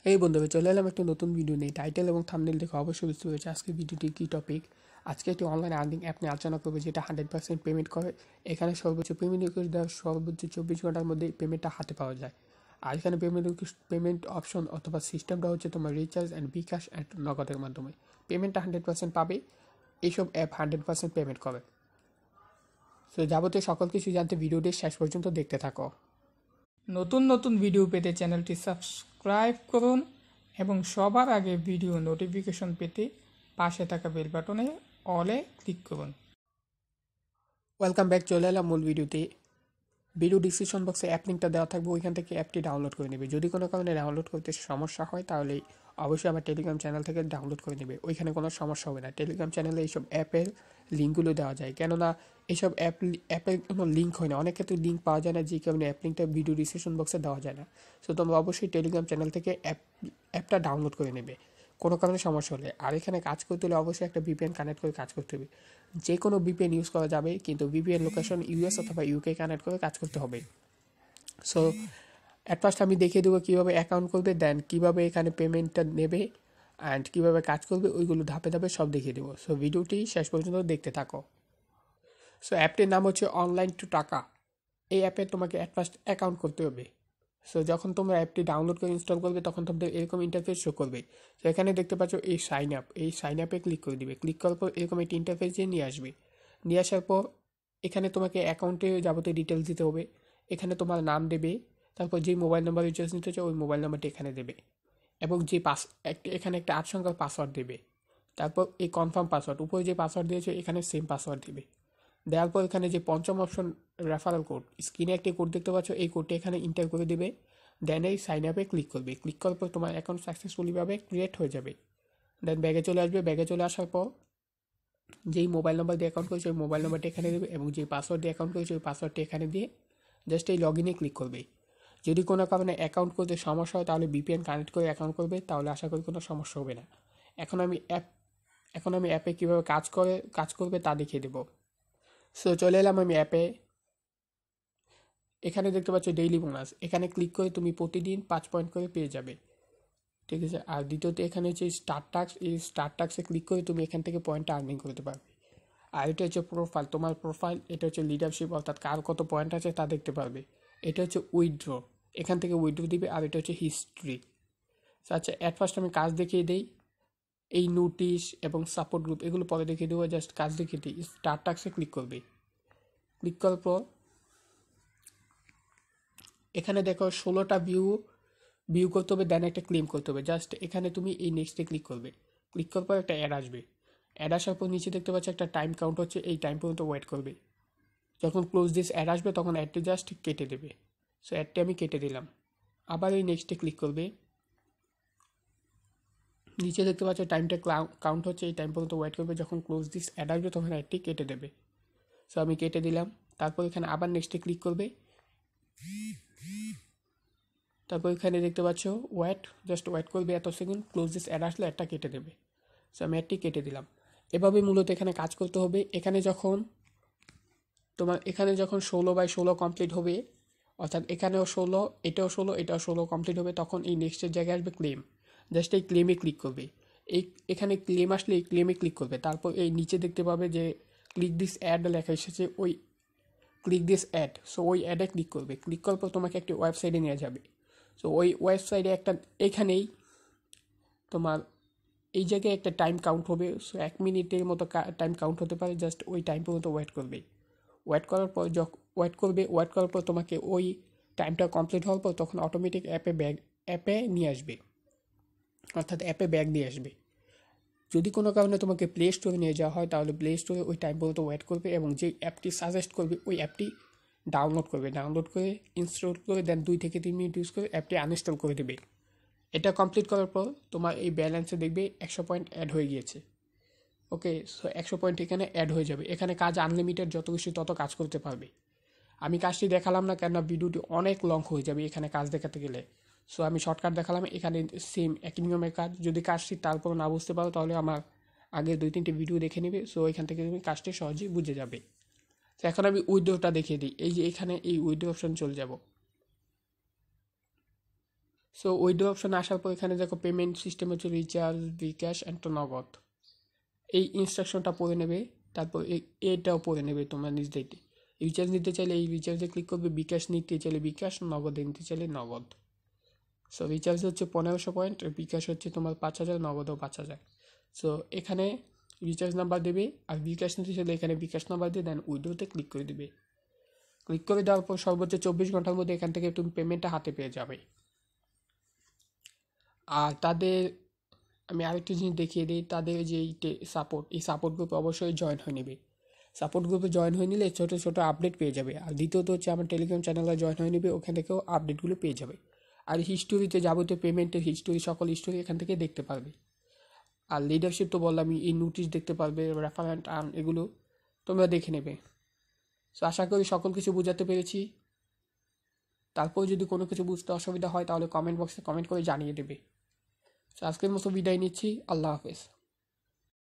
এই বন্ধুরা চলে এলাম একটা নতুন ভিডিও নিয়ে। টাইটেল এবং থাম্বনেল দেখে অবশ্যই বুঝতে পেরেছি আজকের ভিডিওটি কী টপিক। আজকে একটি অনলাইন আর্নিং অ্যাপ নিয়ে আলোচনা করবে যেটা 100% পেমেন্ট করে। এখানে সর্বোচ্চ পেমেন্ট রিকোয়েস্ট দেওয়ার সর্বোচ্চ 24 ঘন্টার মধ্যে পেমেন্টটা হাতে পাওয়া যায়। আর এখানে পেমেন্ট অপশন অথবা সিস্টেমটা হচ্ছে তোমার রিচার্জ অ্যান্ড বিকাশ অ্যান্ড নগদের মাধ্যমে পেমেন্টটা 100% পাবে। এইসব অ্যাপ 100% পেমেন্ট করে। তো যাবতীয় সকল কিছু জানতে ভিডিওটি শেষ পর্যন্ত দেখতে থাকো। নতুন নতুন ভিডিও পেতে চ্যানেলটি সাবস্ক্রাইব করুন এবং সবার আগে ভিডিও নোটিফিকেশন পেতে পাশে থাকা বেল বাটনে অলে ক্লিক করুন। ওয়েলকাম ব্যাক, চলে এলাম মূল ভিডিওতে। ভিডিও ডিসক্রিপশন বক্সে অ্যাপ লিঙ্কটা দেওয়া থাকবে, ওইখান থেকে অ্যাপটি ডাউনলোড করে নেবে। যদি কোনো কারণে ডাউনলোড করতে সমস্যা হয় তাহলে অবশ্যই আমার টেলিগ্রাম চ্যানেল থেকে ডাউনলোড করে নেবে, ওইখানে কোনো সমস্যা হবে না। টেলিগ্রাম চ্যানেলে এইসব অ্যাপের লিঙ্কগুলো দেওয়া যায়, কেননা এইসব অ্যাপের কোনো লিঙ্ক হয় না, অনেক ক্ষেত্রে লিঙ্ক পাওয়া যায় না, যে কারণে অ্যাপ লিঙ্কটা ভিডিও ডিসক্রিপশন বক্সে দেওয়া যায় না। সো তোমরা অবশ্যই টেলিগ্রাম চ্যানেল থেকে অ্যাপটা ডাউনলোড করে নেবে কোনো কারণে সমস্যা হলে। আর এখানে কাজ করতে হলে অবশ্যই একটা ভিপিএন কানেক্ট করে কাজ করতে হবে। যে কোনো ভিপিএন ইউজ করা যাবে, কিন্তু ভিপিএন লোকেশন ইউএস অথবা ইউকে কানেক্ট করে কাজ করতে হবে। সো অ্যাট ফার্স্ট আমি দেখিয়ে দেবো কীভাবে অ্যাকাউন্ট করবে, দেন কীভাবে এখানে পেমেন্টটা নেবে অ্যান্ড কীভাবে কাজ করবে, ওইগুলো ধাপে ধাপে সব দেখিয়ে দেবো। সো ভিডিওটি শেষ পর্যন্ত দেখতে থাকো। সো অ্যাপটির নাম হচ্ছে অনলাইন টু টাকা। এই অ্যাপে তোমাকে অ্যাট ফার্স্ট অ্যাকাউন্ট করতে হবে। সো যখন তোমরা অ্যাপটি ডাউনলোড করে ইনস্টল করবে তখন তোমাদের এরকম ইন্টারফেস শো করবে। তো এখানে দেখতে পাচ্ছ এই সাইন আপে ক্লিক করে দিবে। ক্লিক করার পর এরকম একটি ইন্টারফেস দিয়ে নিয়ে আসবে। নিয়ে আসার পর এখানে তোমাকে অ্যাকাউন্টে যাবতীয় ডিটেলস দিতে হবে। এখানে তোমার নাম দেবে, তারপর যেই মোবাইল নাম্বার রিচার্জ নিতে চাও ওই মোবাইল নাম্বারটি এখানে দেবে, এবং যে এখানে একটা 8 সংখ্যার পাসওয়ার্ড দেবে। তারপর এই কনফার্ম পাসওয়ার্ড, উপরে যে পাসওয়ার্ড দিয়েছে এখানে সেম পাসওয়ার্ড দেবে। দেওয়ার পর এখানে যে পঞ্চম অপশন রেফারেল কোড, স্ক্রিনে একটি কোড দেখতে পাচ্ছ, এই কোডটি এখানে এন্টার করে দেবে। দেন এই সাইন আপে ক্লিক করবে। ক্লিক করার পর তোমার অ্যাকাউন্ট সাকসেসফুলিভাবে ক্রিয়েট হয়ে যাবে। দেন ব্যাগে চলে আসবে। ব্যাগে চলে আসার পর যেই মোবাইল নাম্বার দিয়ে অ্যাকাউন্ট করেছে ওই মোবাইল নাম্বারটি এখানে দেবে, এবং যেই পাসওয়ার্ড দিয়ে অ্যাকাউন্ট করেছে ওই পাসওয়ার্ডটি এখানে দিয়ে জাস্ট এই লগ ইনে ক্লিক করবে। যদি কোনো কারণে অ্যাকাউন্ট করতে সমস্যা হয় তাহলে ভিপিএন কানেক্ট করে অ্যাকাউন্ট করবে, তাহলে আশা করি কোনো সমস্যা হবে না। এখন আমি অ্যাপে কীভাবে কাজ করবে তা দেখিয়ে দেবো। সো চলে এলাম আমি অ্যাপে। এখানে দেখতে পাচ্ছ ডেইলি বোনাস, এখানে ক্লিক করে তুমি প্রতিদিন 5 পয়েন্ট করে পেয়ে যাবে, ঠিক আছে। আর দ্বিতীয়ত এখানে হচ্ছে স্টার টাস্ক, এই স্টার টাস্কে ক্লিক করে তুমি এখান থেকে পয়েন্টটা আর্নিং করতে পারবে। আর এটা হচ্ছে প্রোফাইল, তোমার প্রোফাইল। এটা হচ্ছে লিডারশিপ, অর্থাৎ কার কত পয়েন্ট আছে তা দেখতে পারবে। এটা হচ্ছে উইথড্র, এখান থেকে উইথড্র দিবে। আর এটা হচ্ছে হিস্ট্রি। আচ্ছা, অ্যাট ফার্স্ট আমি কাজ দেখিয়ে দিই। এই নোটিশ এবং সাপোর্ট গ্রুপ এগুলো পরে দেখিয়ে দেবো, জাস্ট কাজ দেখিয়ে দিই। স্টার টাস্কে ক্লিক করবে। ক্লিক করার পর এখানে দেখো 16টা ভিউ করতে হবে, দেন একটা ক্লেম করতে হবে। জাস্ট এখানে তুমি এই নেক্সটে ক্লিক করবে। ক্লিক করার পর একটা অ্যাড আসবে। অ্যাড আসার পর নিচে দেখতে পাচ্ছ একটা টাইম কাউন্ট হচ্ছে, এই টাইম পর্যন্ত ওয়েট করবে। যখন ক্লোজ দিস অ্যাড আসবে তখন অ্যাডটি জাস্ট কেটে দেবে। সো অ্যাডটি আমি কেটে দিলাম। আবার এই নেক্সটে ক্লিক করবে। নিচে দেখতে পাচ্ছ টাইমটা কাউন্ট হচ্ছে, এই টাইম পর্যন্ত ওয়েট করবে। যখন ক্লোজ দিস অ্যাড আসবে তখন অ্যাডটি কেটে দেবে। সো আমি কেটে দিলাম। তারপর এখানে আবার নেক্সটে ক্লিক করবে। তারপর এখানে দেখতে পাচ্ছ জাস্ট ওয়েট করবে এত সেকেন্ড। ক্লোজ দিস অ্যাড আসলে অ্যাডটা কেটে দেবে। সো আমি অ্যাডটি কেটে দিলাম। এভাবে মূলত এখানে কাজ করতে হবে। এখানে যখন 16/16 কমপ্লিট হবে, অর্থাৎ এখানেও 16, এটাও 16, এটাও 16 কমপ্লিট হবে, তখন এই নেক্সটের জায়গায় আসবে ক্লেম। জাস্ট এই ক্লেমে ক্লিক করবে। এখানে ক্লেম আসলে এই ক্লেমে ক্লিক করবে। তারপর এই নিচে দেখতে পাবে যে ক্লিক দিস অ্যাড লেখা এসেছে, ওই ক্লিক দিস অ্যাড। সো ওই অ্যাডে ক্লিক করবে। ক্লিক করার পর তোমাকে একটি ওয়েবসাইটে নিয়ে যাবে। সো ওই ওয়েবসাইটে এখানেই তোমার এই জায়গায় একটা টাইম কাউন্ট হবে। সো 1 মিনিটের মতো টাইম কাউন্ট হতে পারে। জাস্ট ওই টাইম পর্যন্ত ওয়েট করবে। ওয়েট করার পর তোমাকে ওই টাইমটা কমপ্লিট হওয়ার পর তখন অটোমেটিক অ্যাপে নিয়ে আসবে, অর্থাৎ অ্যাপে ব্যাক দিয়ে আসবে। যদি কোনো কারণে তোমাকে প্লে স্টোরে নিয়ে যাওয়া হয় তাহলে প্লে স্টোরে ওই টাইম পর্যন্ত ওয়েট করবে, এবং যেই অ্যাপটি সাজেস্ট করবে ওই অ্যাপটি ডাউনলোড করে ইনস্টল করে দেন 2 থেকে 3 মিনিট ইউজ করে অ্যাপটি আনইনস্টল করে দেবে। এটা কমপ্লিট করার পর তোমার এই ব্যালেন্সে দেখবে 100 পয়েন্ট অ্যাড হয়ে গিয়েছে। ওকে, সো 100 পয়েন্ট এখানে অ্যাড হয়ে যাবে। এখানে কাজ আনলিমিটেড, যত খুশি তত কাজ করতে পারবে। আমি কাজটি দেখালাম না, কেননা ভিডিওটি অনেক লং হয়ে যাবে এখানে কাজ দেখাতে গেলে। সো আমি শর্টকাট দেখালাম। এখানে সেম একই নিয়মের কাজ। যদি কাজটি তারপর না বুঝতে পারো তাহলে আমার আগের 2-3টে ভিডিও দেখে নেবে। সো এখান থেকে তুমি কাজটি সহজেই বুঝে যাবে। তো এখন আমি উইথড্রটা দেখিয়ে দিই। এই যে এখানে এই উইথড্র অপশন চলে যাব। সো উইথড্র অপশনে আসার পর এখানে দেখো পেমেন্ট সিস্টেম হচ্ছে রিচার্জ, বিকাশ অ্যান্ড নগদ। এই ইনস্ট্রাকশনটা পড়ে নেবে, তারপর এটাও পড়ে নেবে তোমরা নিজ দায়িত্বে। রিচার্জ নিতে চাইলে এই রিচার্জে ক্লিক করবে, বিকাশ নিতে চাইলে বিকাশ, নগদে নিতে চাইলে নগদ। সো রিচার্জ হচ্ছে 1500 পয়েন্ট, বিকাশ হচ্ছে তোমার 5000, নগদও 5000। সো এখানে রিচার্জ নাম্বার দেবে, আর বিকাশ নিতে চাইলে এখানে বিকাশ নাম্বার দিয়ে দেন উইথড্রতে ক্লিক করে দেবে। ক্লিক করে দেওয়ার পর সর্বোচ্চ 24 ঘন্টার মধ্যে এখান থেকে তুমি পেমেন্টটা হাতে পেয়ে যাবে। আর তাদের আমি আরেকটি জিনিস দেখিয়ে দিই, তাদের যে এই সাপোর্ট গ্রুপে অবশ্যই জয়েন হয়ে নেবে। সাপোর্ট গ্রুপে জয়েন হয়ে নিলে ছোটো ছোটো আপডেট পেয়ে যাবে। আর দ্বিতীয়ত হচ্ছে আমার টেলিগ্রাম চ্যানেলে জয়েন হয়ে নেবে, ওখান থেকেও আপডেটগুলো পেয়ে যাবে। আর হিস্টোরিতে যাবতীয় পেমেন্টের হিস্টোরি, সকল হিস্টোরি এখান থেকে দেখতে পারবে। আর লিডারশিপ তো বললাম, এই নোটিশ দেখতে পারবে, রেফারেন্ট আর্ন, এগুলো তোমরা দেখে নেবে। সো আশা করি সকল কিছু বোঝাতে পেরেছি। তারপর যদি কোনো কিছু বুঝতে অসুবিধা হয় তাহলে কমেন্ট বক্সে কমেন্ট করে জানিয়ে দেবে। সো আজকের মতো বিদায় নিচ্ছি, আল্লাহ হাফেজ।